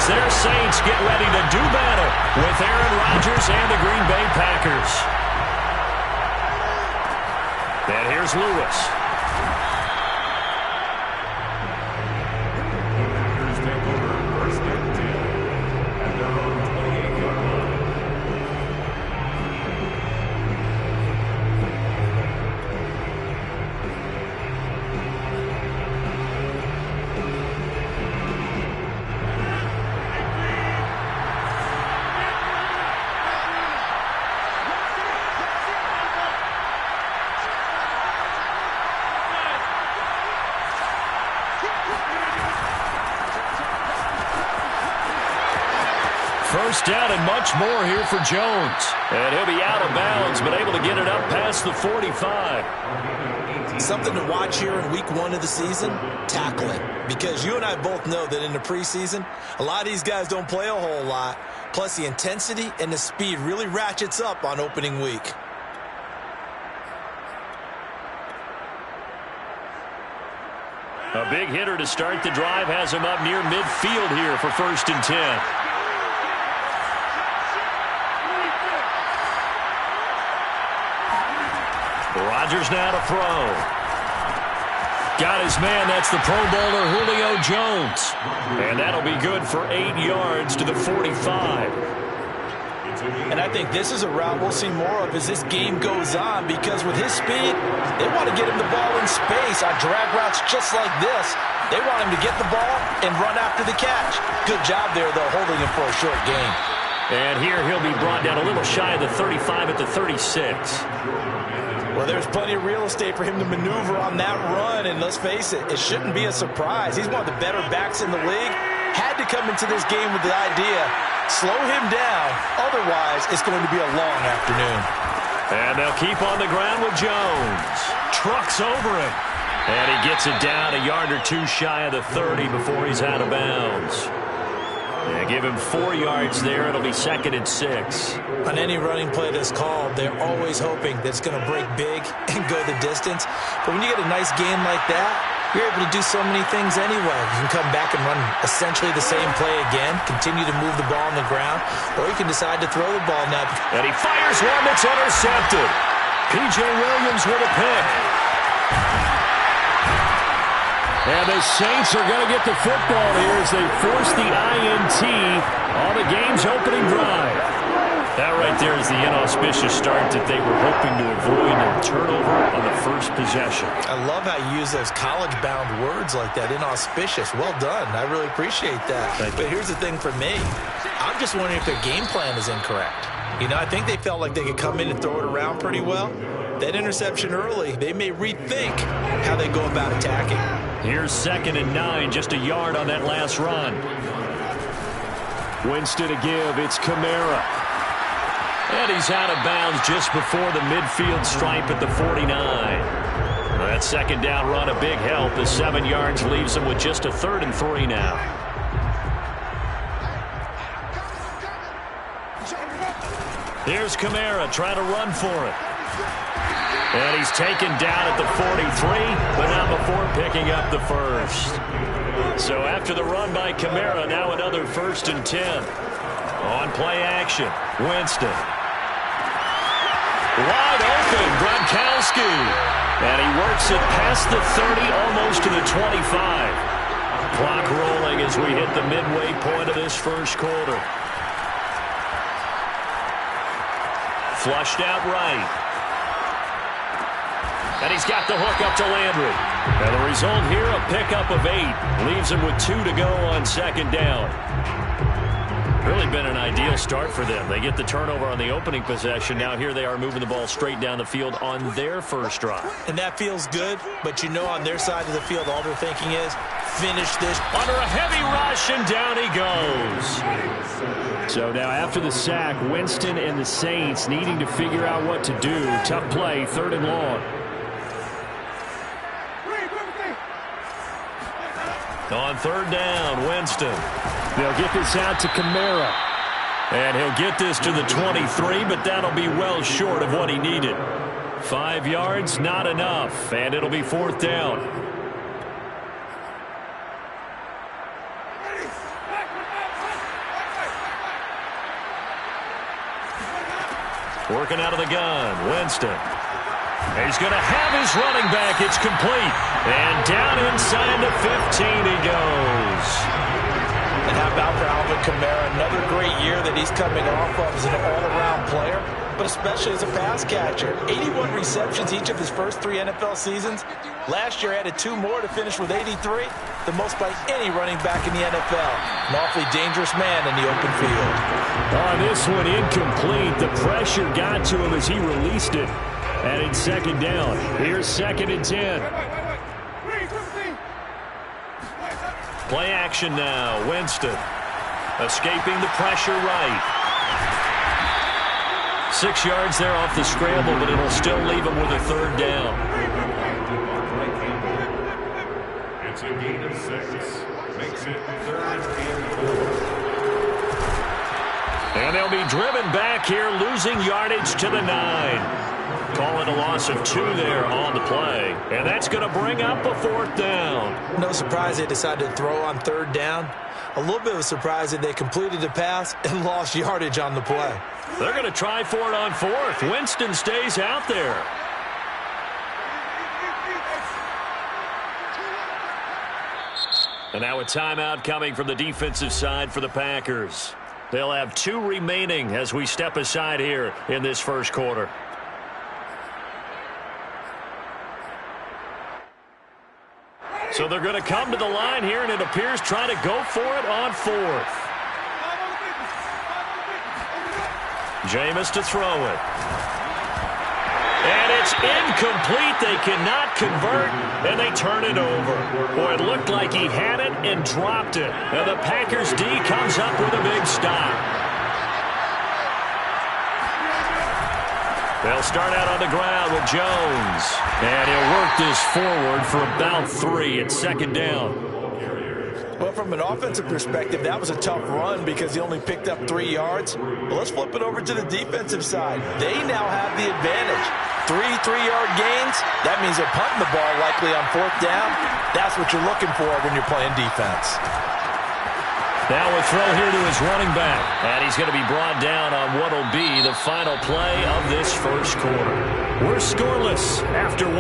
as their Saints get ready to do battle with Aaron Rodgers and the Green Bay Packers. And here's Lewis. First down and much more here for Jones. And he'll be out of bounds, but able to get it up past the 45. Something to watch here in week 1 of the season, tackling. Because you and I both know that in the preseason, a lot of these guys don't play a whole lot. Plus the intensity and the speed really ratchets up on opening week. A big hitter to start the drive has him up near midfield here for 1st and 10. Rodgers now to throw. Got his man. That's the Pro Bowler Julio Jones. And that'll be good for 8 yards to the 45. And I think this is a route we'll see more of as this game goes on, because with his speed, they want to get him the ball in space on drag routes just like this. They want him to get the ball and run after the catch. Good job there, though, holding him for a short gain. And here he'll be brought down a little shy of the 35 at the 36. Well, there's plenty of real estate for him to maneuver on that run, and let's face it, it shouldn't be a surprise. He's one of the better backs in the league. Had to come into this game with the idea, slow him down, otherwise it's going to be a long afternoon. And they'll keep on the ground with Jones. Trucks over him. And he gets it down a yard or two shy of the 30 before he's out of bounds. Yeah, give him 4 yards there. It'll be 2nd and 6. On any running play that's called, they're always hoping that it's going to break big and go the distance. But when you get a nice game like that, you're able to do so many things anyway. You can come back and run essentially the same play again, continue to move the ball on the ground, or you can decide to throw the ball now. And he fires one that's intercepted. P.J. Williams with a pick. And the Saints are going to get the football here as they force the INT on the game's opening drive. That right there is the inauspicious start that they were hoping to avoid, a turnover on the first possession. I love how you use those college-bound words like that, inauspicious. Well done. I really appreciate that. But here's the thing for me. I'm just wondering if their game plan is incorrect. You know, I think they felt like they could come in and throw it around pretty well. That interception early, they may rethink how they go about attacking. Here's 2nd and 9, just a yard on that last run. Winston to give, it's Kamara. And he's out of bounds just before the midfield stripe at the 49. That 2nd down run, a big help. The 7 yards leaves him with just a 3rd and 3 now. Here's Kamara trying to run for it. And he's taken down at the 43, but not before picking up the 1st. So after the run by Kamara, now another 1st and 10. On play action, Winston. Wide open, Gronkowski. And he works it past the 30, almost to the 25. Clock rolling as we hit the midway point of this first quarter. Flushed out right. And he's got the hook up to Landry. And the result here, a pickup of 8. Leaves him with 2 to go on 2nd down. Really been an ideal start for them. They get the turnover on the opening possession. Now here they are moving the ball straight down the field on their first drive. And that feels good, but you know on their side of the field, all they're thinking is, finish this. Under a heavy rush, and down he goes. So now after the sack, Winston and the Saints needing to figure out what to do. Tough play, 3rd and long. On 3rd down, Winston. They'll get this out to Kamara. And he'll get this to the 23, but that'll be well short of what he needed. 5 yards, not enough, and it'll be 4th down. Working out of the gun, Winston. He's going to have his running back. It's complete. And down inside the 15 he goes. And how about for Alvin Kamara? Another great year that he's coming off of as an all-around player, but especially as a pass catcher. 81 receptions each of his first 3 NFL seasons. Last year added 2 more to finish with 83, the most by any running back in the NFL. An awfully dangerous man in the open field. On this one, incomplete. The pressure got to him as he released it. And it's second down. Here's 2nd and 10. Play action now. Winston escaping the pressure right. 6 yards there off the scramble, but it'll still leave him with a 3rd down. It's a gain of 6. Makes it 3rd and 4. And they'll be driven back here, losing yardage to the 9. Call it a loss of 2 there on the play. And that's going to bring up a 4th down. No surprise they decided to throw on 3rd down. A little bit of a surprise that they completed the pass and lost yardage on the play. They're going to try for it on 4th. Winston stays out there. And now a timeout coming from the defensive side for the Packers. They'll have 2 remaining as we step aside here in this first quarter. So they're going to come to the line here, and it appears trying to go for it on 4th. Jameis to throw it. And it's incomplete. They cannot convert, and they turn it over. Boy, it looked like he had it and dropped it. And the Packers D comes up with a big stop. They'll start out on the ground with Jones. And he'll work this forward for about 3 at 2nd down. Well, from an offensive perspective, that was a tough run because he only picked up 3 yards. But let's flip it over to the defensive side. They now have the advantage. 3 3-yard gains. That means they're punting the ball likely on 4th down. That's what you're looking for when you're playing defense. Now a throw here to his running back. And he's going to be brought down on what will be the final play of this first quarter. We're scoreless after 1.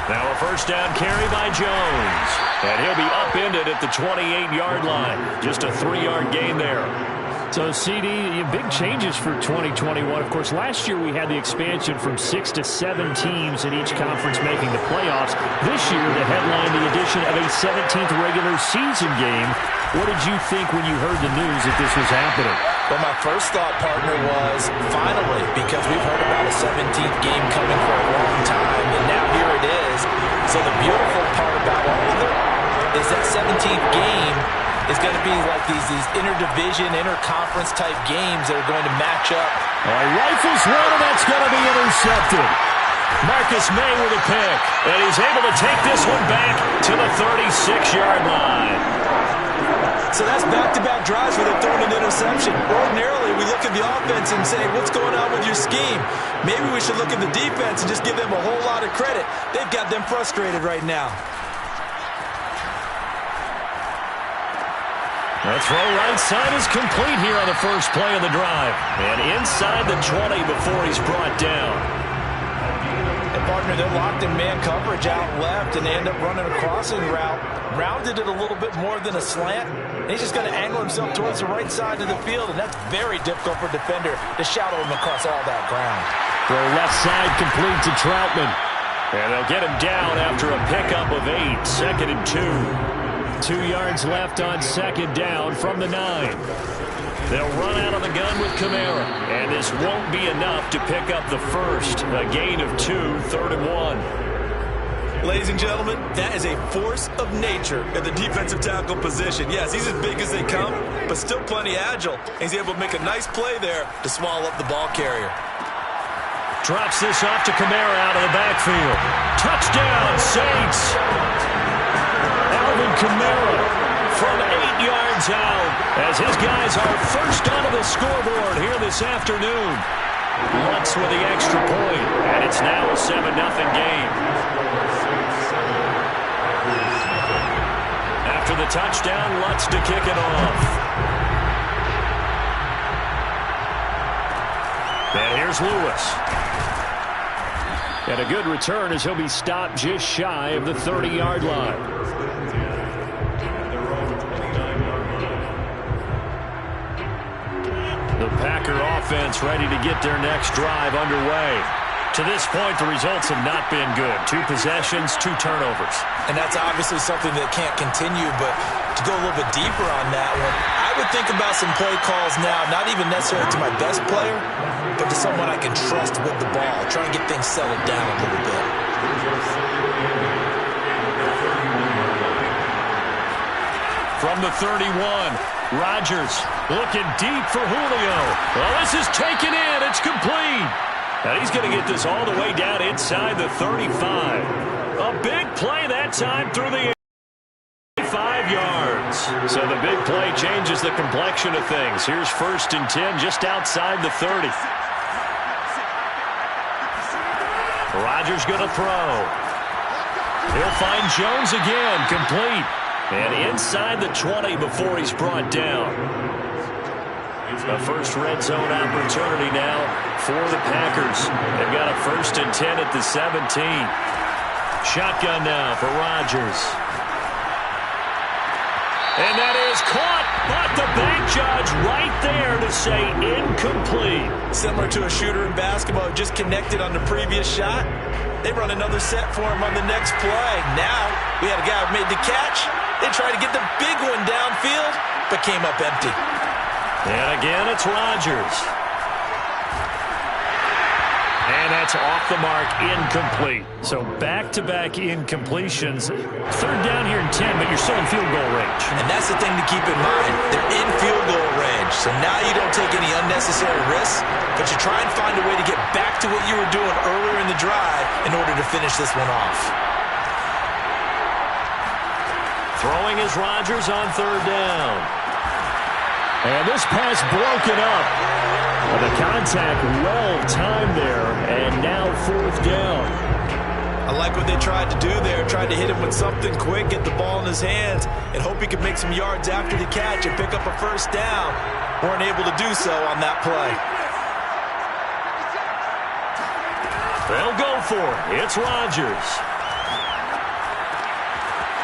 Now a first down carry by Jones. And he'll be upended at the 28-yard line. Just a 3-yard gain there. So, CD, big changes for 2021. Of course, last year we had the expansion from 6 to 7 teams in each conference making the playoffs. This year, the headline, the addition of a 17th regular season game. What did you think when you heard the news that this was happening? Well, my first thought, partner, was finally, because we've heard about a 17th game coming for a long time, and now here it is. So the beautiful part about all of it is that 17th game is going to be like these interdivision, interconference type games that are going to match up. Rifles one, and that's going to be intercepted. Marcus May with a pick, and he's able to take this one back to the 36-yard line. So that's back-to-back drives where they're throwing an interception. Ordinarily, we look at the offense and say, what's going on with your scheme? Maybe we should look at the defense and just give them a whole lot of credit. They've got them frustrated right now. The throw right side is complete here on the first play of the drive. And inside the 20 before he's brought down. And partner, they're locked in man coverage out left, and they end up running a crossing route. Rounded it a little bit more than a slant. And he's just going to angle himself towards the right side of the field, and that's very difficult for a defender to shadow him across all that ground. Throw left side complete to Troutman. And they'll get him down after a pickup of 8, 2nd and 2. 2 yards left on 2nd down from the 9. They'll run out of the gun with Kamara, and this won't be enough to pick up the first. A gain of 2, 3rd and 1. Ladies and gentlemen, that is a force of nature at the defensive tackle position. Yes, he's as big as they come, but still plenty agile. He's able to make a nice play there to swallow up the ball carrier. Drops this off to Kamara out of the backfield. Touchdown, Saints! Alvin Kamara from 8 yards out. as his guys are first onto the scoreboard here this afternoon. Lutz with the extra point, and it's now a 7-0 game. After the touchdown, Lutz to kick it off. And here's Lewis. And a good return as he'll be stopped just shy of the 30-yard line. The Packer offense ready to get their next drive underway. To this point, the results have not been good. 2 possessions, 2 turnovers. And that's obviously something that can't continue, but to go a little bit deeper on that one, I would think about some play calls now, not even necessarily to my best player, but to someone I can trust with the ball. Try and get things settled down a little bit. From the 31, Rodgers looking deep for Julio. Well, this is taken in. It's complete. Now he's going to get this all the way down inside the 35. A big play that time through the 5 yards. So the big play changes the complexion of things. Here's 1st and 10 just outside the 30. Rodgers going to throw. He'll find Jones again, complete. And inside the 20 before he's brought down. A first red zone opportunity now for the Packers. They've got a 1st and 10 at the 17. Shotgun now for Rodgers. And that is caught, but the bank judge right there to say incomplete. Similar to a shooter in basketball who just connected on the previous shot. They run another set for him on the next play. Now we had a guy who made the catch. They tried to get the big one downfield, but came up empty. And again, it's Rodgers. And that's off the mark, incomplete. So back-to-back incompletions. 3rd down here and 10, but you're still in field goal range. And that's the thing to keep in mind. They're in field goal range. So now you don't take any unnecessary risks, but you try and find a way to get back to what you were doing earlier in the drive in order to finish this one off. Throwing is Rodgers on 3rd down. And this pass broken up. Well, the contact well-timed there, and now 4th down. I like what they tried to do there. Tried to hit him with something quick, get the ball in his hands, and hope he could make some yards after the catch and pick up a 1st down. Weren't able to do so on that play. They'll go for it. It's Rodgers.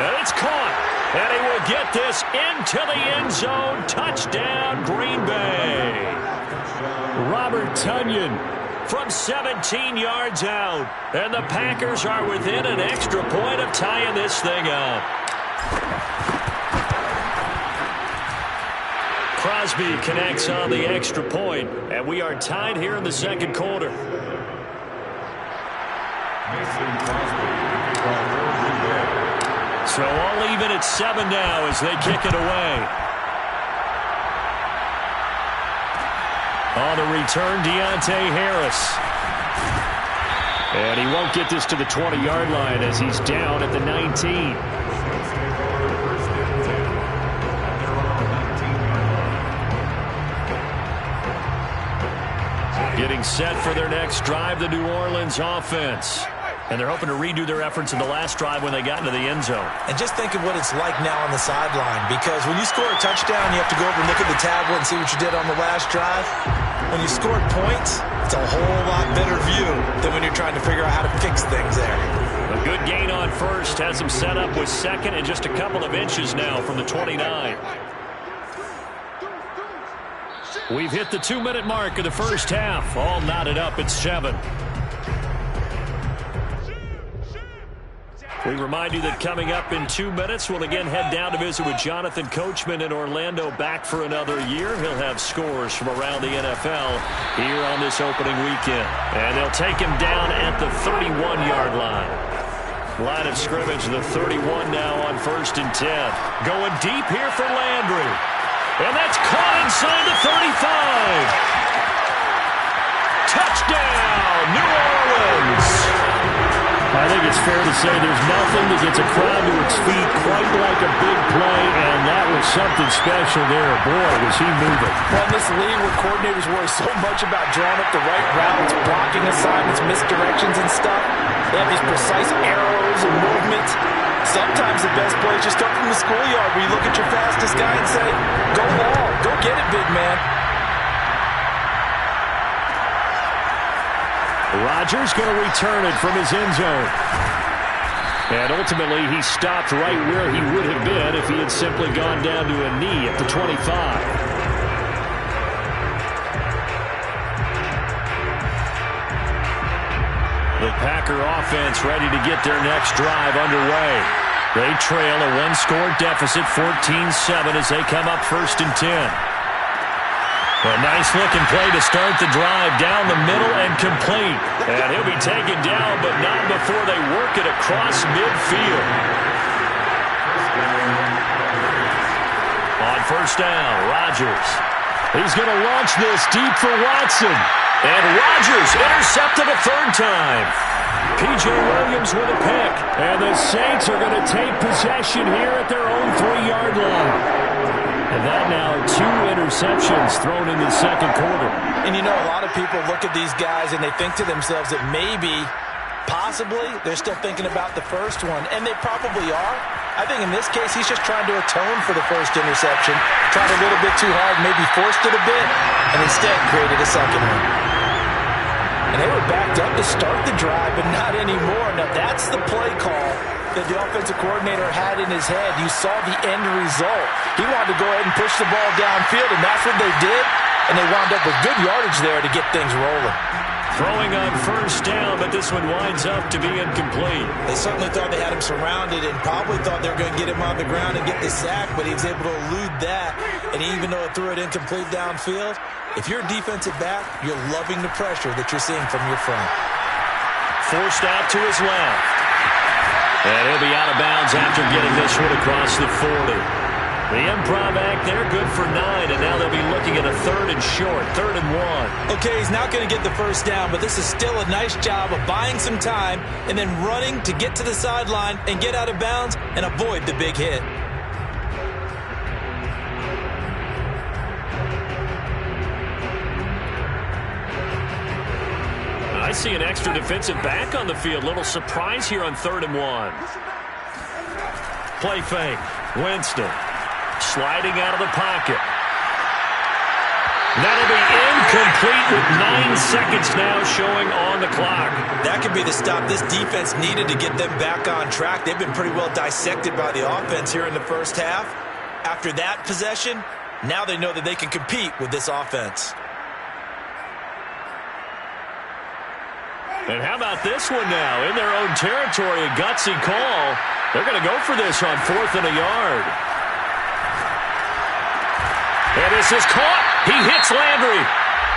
And it's caught. And he will get this into the end zone. Touchdown, Green Bay. Robert Tonyan from 17 yards out. And the Packers are within an extra point of tying this thing up. Crosby connects on the extra point, and we are tied here in the 2nd quarter. So all even at 7 now as they kick it away. On the return, Deontay Harris. And he won't get this to the 20-yard line as he's down at the 19. Getting set for their next drive, the New Orleans offense. And they're hoping to redo their efforts in the last drive when they got into the end zone. And just think of what it's like now on the sideline, because when you score a touchdown, you have to go over and look at the tablet and see what you did on the last drive. When you scored points, it's a whole lot better view than when you're trying to figure out how to fix things there. A good gain on 1st has them set up with 2nd and just a couple of inches now from the 29. We've hit the 2-minute mark of the 1st half. All knotted up at 7. We remind you that coming up in 2 minutes, we'll again head down to visit with Jonathan Coachman in Orlando, back for another year. He'll have scores from around the NFL here on this opening weekend. And they'll take him down at the 31-yard line. Line of scrimmage, the 31 now on 1st and 10. Going deep here for Landry. And that's caught inside the 35. Touchdown, New Orleans. I think it's fair to say there's nothing that gets a crowd to its feet quite like a big play, and that was something special there. Boy, was he moving. Well, in this league where coordinators worry so much about drawing up the right routes, blocking assignments, misdirections and stuff, they have these precise arrows and movements. Sometimes the best play is just start from the schoolyard where you look at your fastest guy and say, go long, go get it, big man. Rodgers going to return it from his end zone. And ultimately, he stopped right where he would have been if he had simply gone down to a knee at the 25. The Packer offense ready to get their next drive underway. They trail a one-score deficit, 14-7, as they come up 1st and 10. A nice-looking play to start the drive down the middle and complete. And he'll be taken down, but not before they work it across midfield. On 1st down, Rodgers. He's going to launch this deep for Watson. And Rodgers intercepted a 3rd time. P.J. Williams with a pick. And the Saints are going to take possession here at their own 3-yard line. And that now 2 interceptions thrown in the second quarter. And you know, a lot of people look at these guys and they think to themselves that maybe, possibly, they're still thinking about the first one. And they probably are. I think in this case, he's just trying to atone for the first interception. Tried a little bit too hard, maybe forced it a bit, and instead created a second one. And they were backed up to start the drive, but not anymore. Now, that's the play call that the offensive coordinator had in his head. You saw the end result. He wanted to go ahead and push the ball downfield, and that's what they did. And they wound up with good yardage there to get things rolling. Throwing on 1st down, but this one winds up to be incomplete. They certainly thought they had him surrounded and probably thought they were going to get him on the ground and get the sack, but he was able to elude that. And even though it threw it incomplete downfield, if you're a defensive back, you're loving the pressure that you're seeing from your front. Forced out to his left. And he'll be out of bounds after getting this one across the 40. The improv act there, good for 9, and now they'll be looking at a 3rd and short, 3rd and 1. Okay, he's not going to get the first down, but this is still a nice job of buying some time and then running to get to the sideline and get out of bounds and avoid the big hit. I see an extra defensive back on the field. Little surprise here on 3rd and 1. Play fake. Winston sliding out of the pocket. That'll be incomplete with 9 seconds now showing on the clock. That could be the stop this defense needed to get them back on track. They've been pretty well dissected by the offense here in the first half. After that possession, now they know that they can compete with this offense. And how about this one now? In their own territory, a gutsy call. They're going to go for this on 4th and a yard. And this is caught. He hits Landry.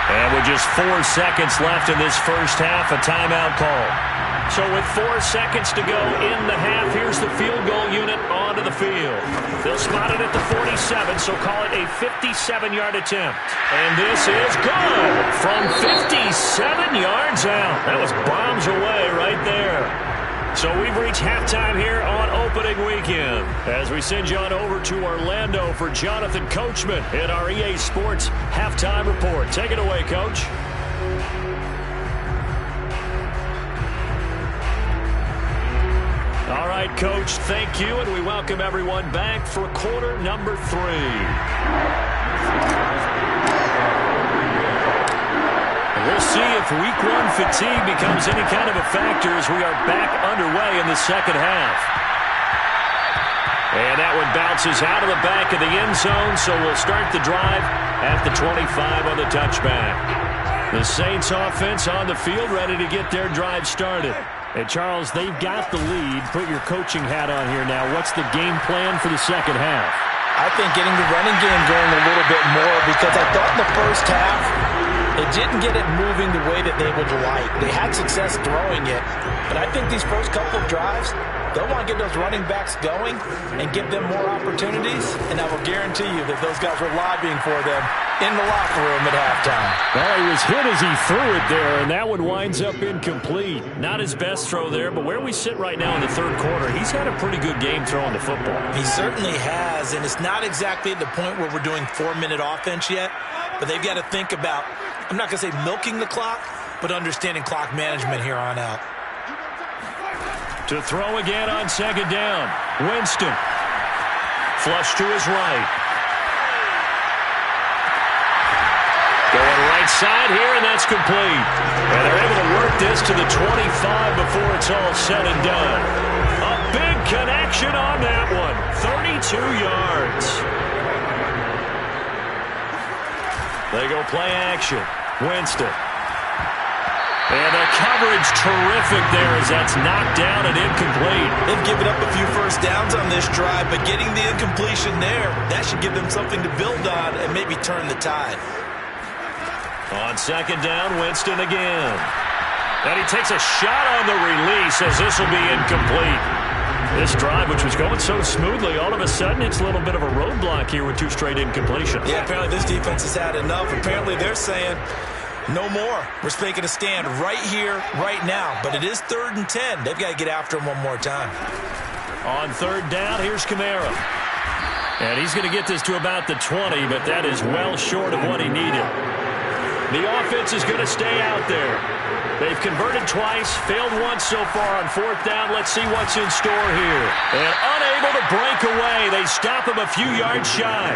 And with just 4 seconds left in this first half, a timeout call. So with 4 seconds to go in the half, here's the field goal unit onto the field. They'll spot it at the 47, so call it a 57-yard attempt. And this is good from 57 yards out. That was bombs away right there. So we've reached halftime here on opening weekend as we send you on over to Orlando for Jonathan Coachman in our EA Sports Halftime Report. Take it away, Coach. All right, Coach, thank you, and we welcome everyone back for quarter number 3. We'll see if week 1 fatigue becomes any kind of a factor as we are back underway in the second half. And that one bounces out of the back of the end zone, so we'll start the drive at the 25 on the touchback. The Saints offense on the field ready to get their drive started. And, Charles, they've got the lead. Put your coaching hat on here now. What's the game plan for the second half? I think getting the running game going a little bit more because I thought in the first half It didn't get it moving the way that they would like. They had success throwing it, but I think these first couple of drives, they'll want to get those running backs going and give them more opportunities, and I will guarantee you that those guys were lobbying for them in the locker room at halftime. Well, he was hit as he threw it there, and that one winds up incomplete. Not his best throw there, but where we sit right now in the third quarter, he's had a pretty good game throwing the football. He certainly has, and it's not exactly at the point where we're doing 4-minute offense yet, but they've got to think about, I'm not going to say milking the clock, but understanding clock management here on out. To throw again on second down. Winston. Flush to his right. Going right side here, and that's complete. And they're able to work this to the 25 before it's all said and done. A big connection on that one. 32 yards. They go play action. Winston. And the coverage terrific there as that's knocked down and incomplete. They've given up a few first downs on this drive, but getting the incompletion there, that should give them something to build on and maybe turn the tide. On second down, Winston again. And he takes a shot on the release as this will be incomplete. This drive, which was going so smoothly, all of a sudden it's a little bit of a roadblock here with 2 straight incompletions. Yeah, apparently this defense has had enough. Apparently they're saying, no more. We're making a stand right here, right now. But it is 3rd and 10. They've got to get after him one more time. On third down, here's Kamara. And he's going to get this to about the 20, but that is well short of what he needed. The offense is going to stay out there. They've converted twice, failed once so far on 4th down. Let's see what's in store here. And unable to break away. They stop him a few yards shy.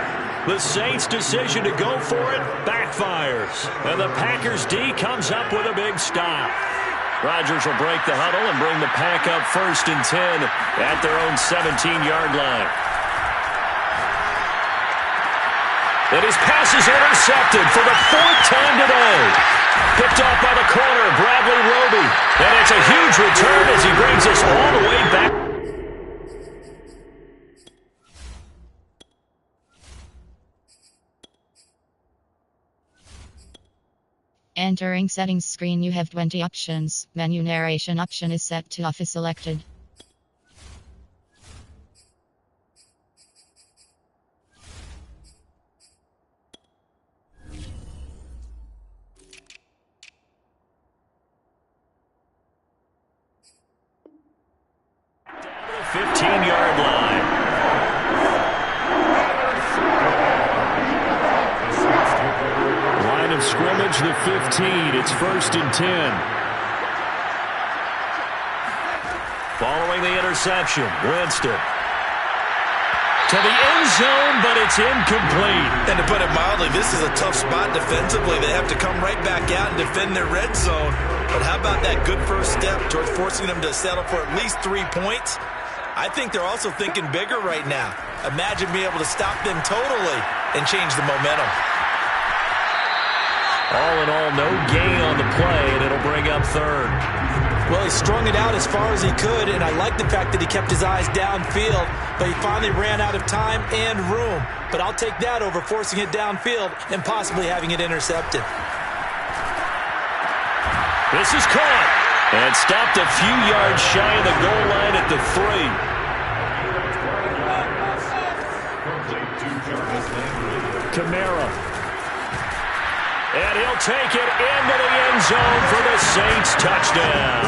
The Saints' decision to go for it backfires. And the Packers' D comes up with a big stop. Rodgers will break the huddle and bring the Pack up 1st and 10 at their own 17-yard line. And his pass is intercepted for the 4th time today. Picked off by the corner, Bradley Roby. And it's a huge return as he brings us all the way back. Entering settings screen, you have 20 options. Menu narration option is set to off is selected. Down to the 15-yard line. Line of scrimmage, the 15. It's 1st and 10. Following the interception, Winston. To the end zone, but it's incomplete. And to put it mildly, this is a tough spot defensively. They have to come right back out and defend their red zone. But how about that good first step towards forcing them to settle for at least 3 points? I think they're also thinking bigger right now. Imagine being able to stop them totally and change the momentum. All in all, no gain on the play, and it'll bring up 3rd. Well, he strung it out as far as he could, and I like the fact that he kept his eyes downfield, but he finally ran out of time and room. But I'll take that over forcing it downfield and possibly having it intercepted. This is caught and stopped a few yards shy of the goal line at the 3. Kamara. And he'll take it into the end zone for the Saints touchdown.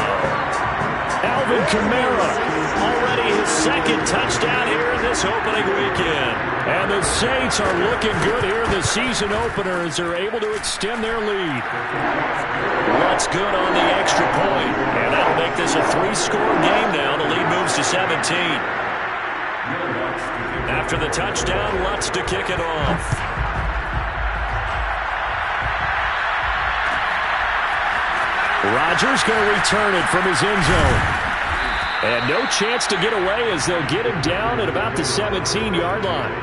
Alvin Kamara, already his 2nd touchdown here in this opening weekend. And the Saints are looking good here in the season opener as they're able to extend their lead. What's good on the extra point? And that'll make this a 3-score game now. The lead moves to 17. After the touchdown, Lutz to kick it off. Rodgers going to return it from his end zone. And no chance to get away as they'll get him down at about the 17-yard line.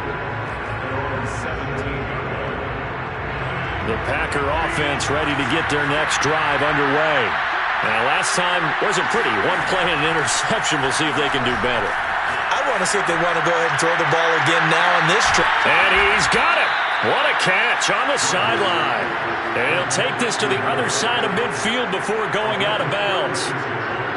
The Packer offense ready to get their next drive underway. And last time wasn't pretty. 1 play and an interception. We'll see if they can do better. I want to see if they want to go ahead and throw the ball again now on this drive. And he's got it. What a catch on the sideline. And he'll take this to the other side of midfield before going out of bounds.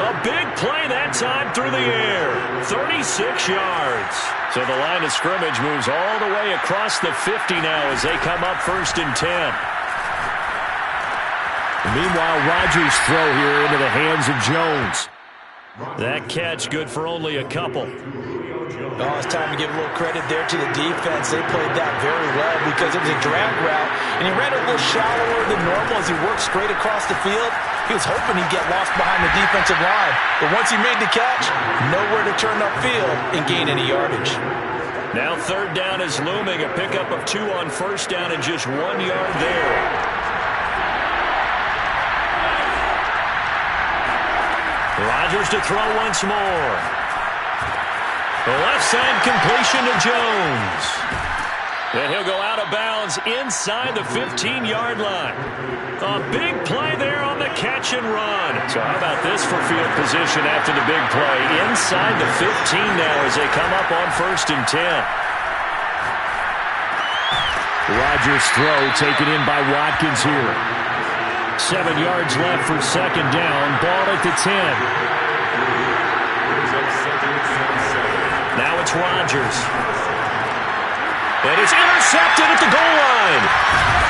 A big play that time through the air. 36 yards. So the line of scrimmage moves all the way across the 50 now as they come up 1st and 10. Meanwhile, Rodgers' throw here into the hands of Jones. That catch good for only a couple. Oh, it's time to give a little credit there to the defense. They played that very well because it was a drag route, and he ran it a little shallower than normal as he worked straight across the field. He was hoping he'd get lost behind the defensive line, but once he made the catch, nowhere to turn upfield and gain any yardage. Now 3rd down is looming, a pickup of 2 on 1st down and just 1 yard there. Rodgers to throw once more. The left side completion to Jones. Then he'll go out of bounds inside the 15-yard line. A big play there on the catch and run. So how about this for field position after the big play? Inside the 15 now as they come up on 1st and 10. Rodgers' throw taken in by Watkins here. 7 yards left for 2nd down. Ball at the 10. Now it's Rodgers. And it's intercepted at the goal line.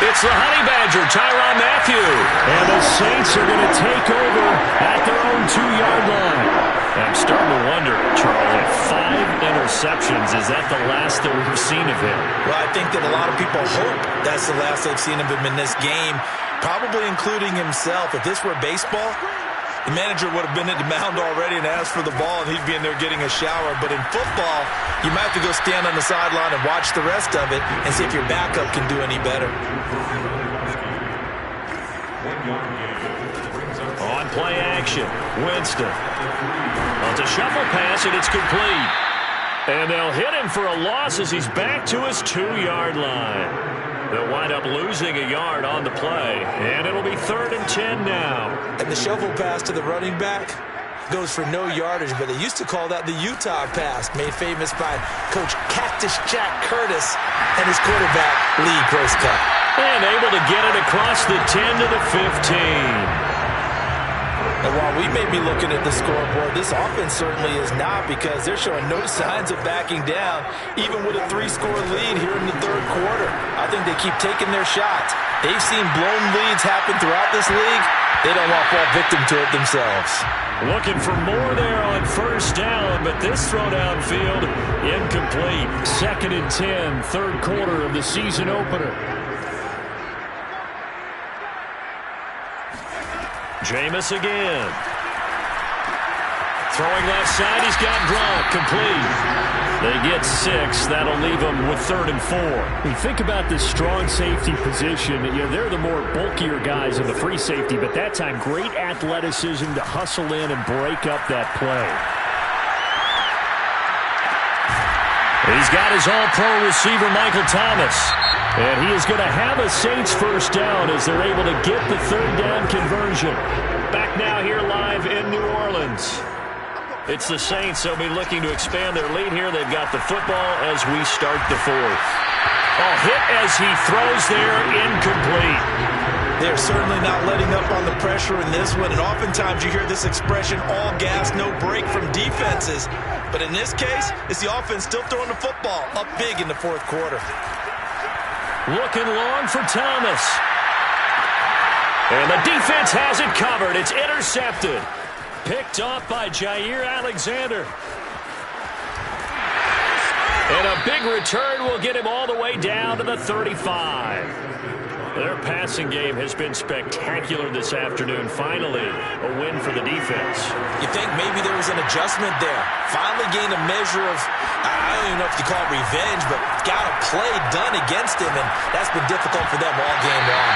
It's the Honey Badger, Tyrann Mathieu. And the Saints are going to take over at their own 2-yard line. I'm starting to wonder, Charles, at 5 interceptions, is that the last that we've seen of him? Well, I think that a lot of people hope that's the last they've seen of him in this game, probably including himself. If this were baseball, the manager would have been at the mound already and asked for the ball, and he'd be in there getting a shower. But in football, you might have to go stand on the sideline and watch the rest of it and see if your backup can do any better. On play action, Winston. Well, it's a shuffle pass, and it's complete. And they'll hit him for a loss as he's back to his 2-yard line. They'll wind up losing a yard on the play, and it'll be 3rd and 10 now. And the shovel pass to the running back goes for no yardage, but they used to call that the Utah pass, made famous by Coach Cactus Jack Curtis and his quarterback, Lee Groscutt. And able to get it across the 10 to the 15. And while we may be looking at the scoreboard, this offense certainly is not, because they're showing no signs of backing down, even with a 3-score lead here in the 3rd quarter. I think they keep taking their shots. They've seen blown leads happen throughout this league. They don't want to fall victim to it themselves. Looking for more there on 1st down, but this throw downfield incomplete. 2nd and 10, 3rd quarter of the season opener. Jameis again. Throwing left side, he's got Gronk, complete. They get 6. That'll leave them with 3rd and 4. When you think about this strong safety position, they're the more bulkier guys in the free safety, but that time great athleticism to hustle in and break up that play. He's got his all-pro receiver, Michael Thomas. And he is going to have a Saints 1st down as they're able to get the 3rd down conversion. Back now here live in New Orleans. It's the Saints. They'll be looking to expand their lead here. They've got the football as we start the 4th. A hit as he throws there, incomplete. They're certainly not letting up on the pressure in this one, and oftentimes you hear this expression, all gas, no break from defenses. But in this case, it's the offense still throwing the football up big in the 4th quarter. Looking long for Thomas. And the defense has it covered. It's intercepted. Picked off by Jair Alexander. And a big return will get him all the way down to the 35. Their passing game has been spectacular this afternoon. Finally, a win for the defense. You think maybe there was an adjustment there. Finally gained a measure of, I don't even know if you call it revenge, but got a play done against him, and that's been difficult for them all game long.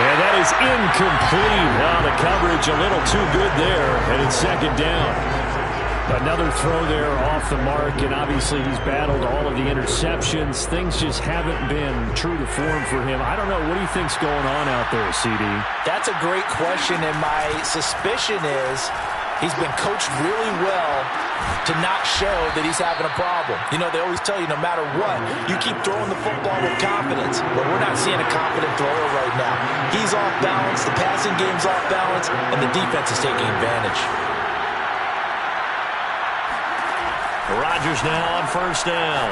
And that is incomplete. Now the coverage a little too good there, and it's 2nd down. Another throw there off the mark, and obviously he's battled all of the interceptions. Things just haven't been true to form for him. I don't know. What do you think's going on out there, CD? That's a great question, and my suspicion is he's been coached really well to not show that he's having a problem. You know, they always tell you no matter what, you keep throwing the football with confidence. But we're not seeing a confident thrower right now. He's off balance, the passing game's off balance, and the defense is taking advantage. Rodgers now on first down.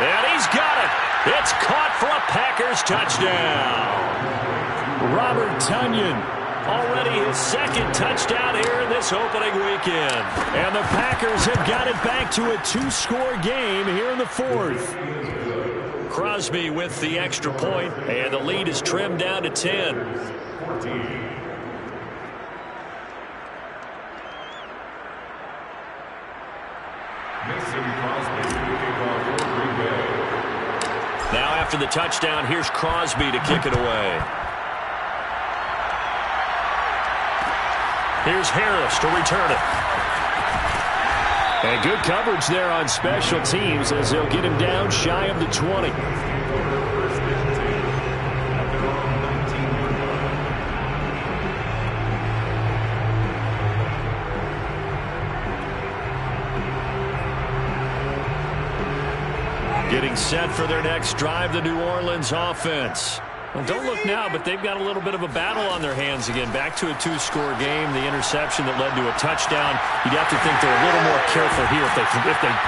And he's got it. It's caught for a Packers touchdown. Robert Tonyan, already his second touchdown here in this opening weekend. And the Packers have got it back to a 2-score game here in the fourth. Crosby with the extra point, and the lead is trimmed down to 10. 14. Now after the touchdown, here's Crosby to kick it away. Here's Harris to return it. And good coverage there on special teams as they'll get him down shy of the 20. Getting set for their next drive, the New Orleans offense. Well, don't look now, but they've got a little bit of a battle on their hands again. Back to a 2-score game. The interception that led to a touchdown. You'd have to think they're a little more careful here if they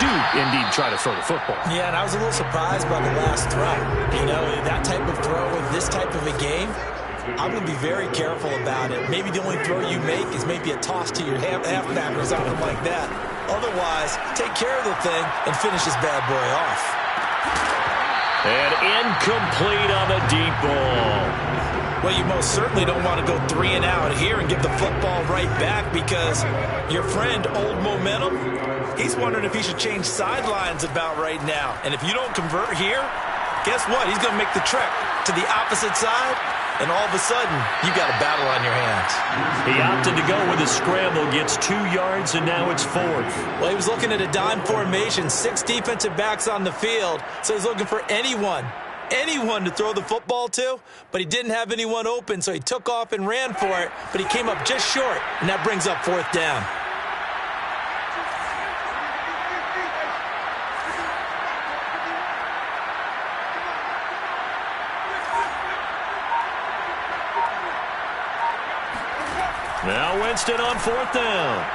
do indeed try to throw the football. Yeah, and I was a little surprised by the last throw. You know, that type of throw in this type of a game, I'm going to be very careful about it. Maybe the only throw you make is maybe a toss to your halfback or something like that. Otherwise, take care of the thing and finish this bad boy off. And incomplete on the deep ball. Well, you most certainly don't want to go 3 and out here and give the football right back because your friend, Old Momentum, he's wondering if he should change sidelines about right now. And if you don't convert here, guess what? He's going to make the trek to the opposite side, and all of a sudden, you got a battle on your hands. He opted to go with a scramble, gets 2 yards, and now it's 4th. Well, he was looking at a dime formation, 6 defensive backs on the field, so he's looking for anyone to throw the football to, but he didn't have anyone open, so he took off and ran for it, but he came up just short, and that brings up 4th down. Now Winston on 4th down.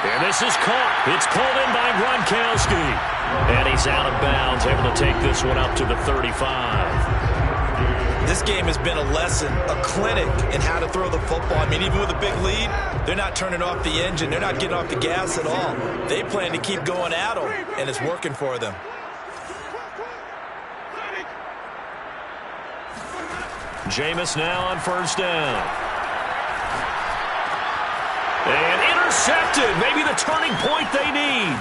And this is caught. It's called in by Gronkowski. And he's out of bounds, able to take this one up to the 35. This game has been a lesson, a clinic in how to throw the football. I mean, even with a big lead, they're not turning off the engine. They're not getting off the gas at all. They plan to keep going at them, and it's working for them. Jameis now on 1st down. And intercepted. Maybe the turning point they need.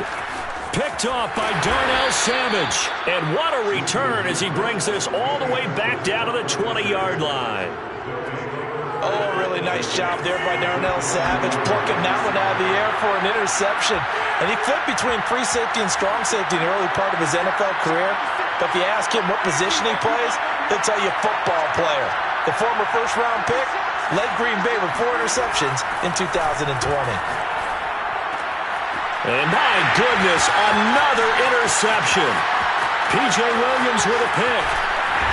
Picked off by Darnell Savage. And what a return as he brings this all the way back down to the 20-yard line. Oh, really nice job there by Darnell Savage, plucking that one out of the air for an interception. And he flipped between free safety and strong safety in the early part of his NFL career. But if you ask him what position he plays, he'll tell you football player. The former first-round pick led Green Bay with 4 interceptions in 2020. And my goodness, another interception. P.J. Williams with a pick.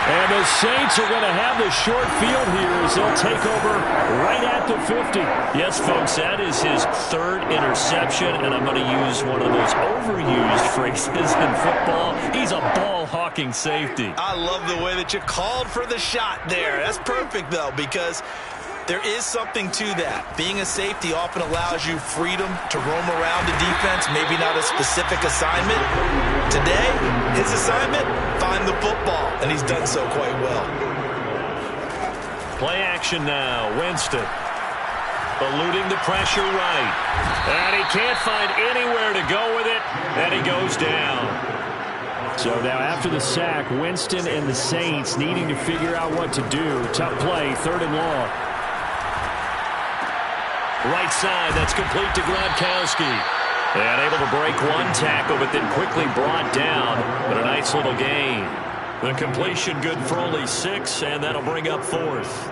And the Saints are going to have the short field here as they'll take over right at the 50. Yes, folks, that is his 3rd interception, and I'm going to use one of the most overused phrases in football. He's a ball-hawking safety. I love the way that you called for the shot there. That's perfect, though, because there is something to that. Being a safety often allows you freedom to roam around the defense, maybe not a specific assignment. Today, his assignment, find the football, and he's done so quite well. Play action now. Winston eluding the pressure right. And he can't find anywhere to go with it, and he goes down. So now after the sack, Winston and the Saints needing to figure out what to do. Tough play, 3rd and long. Right side, that's complete to Gronkowski. And able to break one tackle, but then quickly brought down. But a nice little gain. The completion good for only 6, and that'll bring up 4th.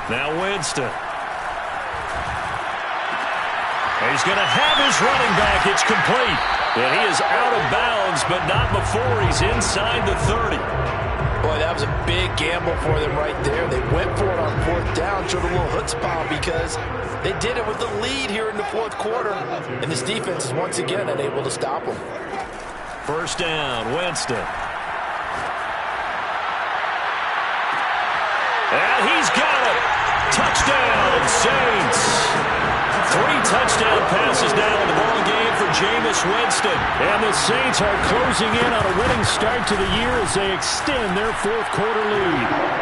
Now Winston. He's going to have his running back. It's complete. And he is out of bounds, but not before he's inside the 30. Boy, that was a big gamble for them right there. They went for it on fourth down, showed a little chutzpah because they did it with the lead here in the fourth quarter. And this defense is once again unable to stop them. First down, Winston. And he's got it. Touchdown, Saints. 3 touchdown passes now in the ball game for Jameis Winston. And the Saints are closing in on a winning start to the year as they extend their fourth quarter lead.